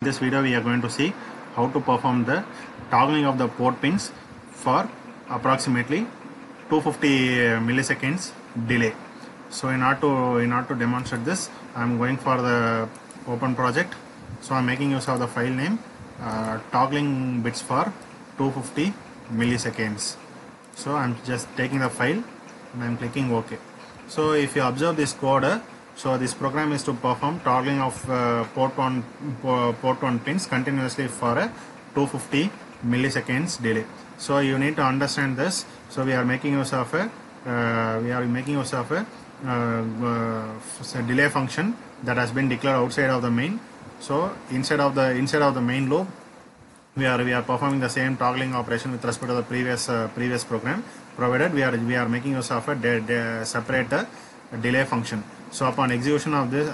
This video we are going to see how to perform the toggling of the port pins for approximately 250 milliseconds delay. So in order to demonstrate this, I am going for the open project. So I am making use of the file name toggling bits for 250 milliseconds. So I am just taking the file and I am clicking OK. So if you observe this code, so this program is to perform toggling of port 1 pins continuously for a 250 milliseconds delay. So you need to understand this. So we are making use of a delay function that has been declared outside of the main. So inside of the main loop, we are performing the same toggling operation with respect to the previous program, provided we are making use of a separate delay function. So upon execution of this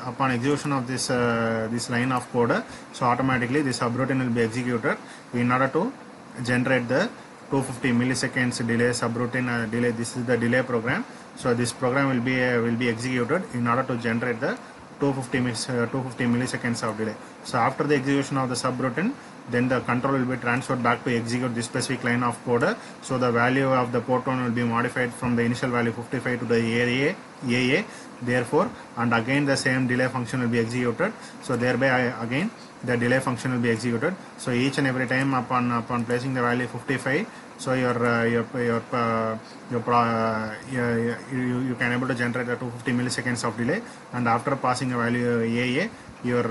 this line of code, so automatically this subroutine will be executed in order to generate the 250 milliseconds delay subroutine delay. This is the delay program. So this program will be executed in order to generate the 250 milliseconds of delay. So after the execution of the subroutine, then the control will be transferred back to execute this specific line of code. So the value of the port 1 will be modified from the initial value 55 to the AA. Therefore, and again the same delay function will be executed. So thereby again the delay function will be executed. So each and every time upon placing the value 55, so you can able to generate the 250 milliseconds of delay, and after passing a value AA, you are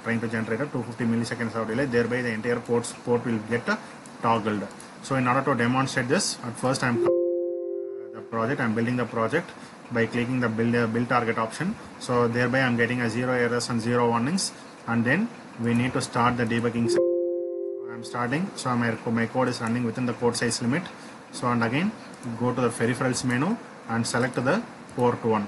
trying to generate a 250 milliseconds of delay. Thereby the entire port will get toggled. So in order to demonstrate this, at first I am building the project by clicking the build target option. So thereby I am getting a 0 errors and 0 warnings, and then we need to start the debugging. So I am starting. So my code is running within the code size limit. So and again go to the peripherals menu and select the port 1.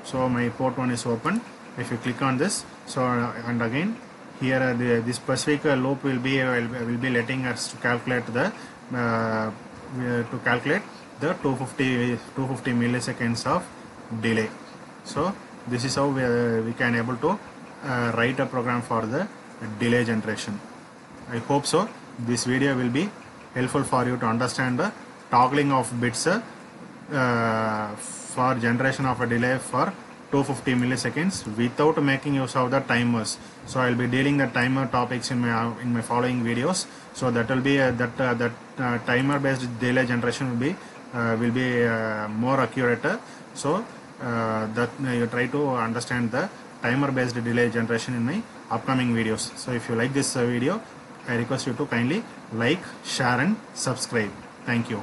So my port 1 is open. If you click on this, so and again here this specific loop will be letting us to calculate the 250 milliseconds of delay. So this is how we can able to write a program for the delay generation. I hope so. This video will be helpful for you to understand the toggling of bits for generation of a delay for 250 milliseconds without making use of the timers. So I will be dealing the timer topics in my following videos. So that will be timer based delay generation will be more accurate. So that you try to understand the timer based delay generation in my upcoming videos. So if you like this video, I request you to kindly like, share and subscribe. Thank you.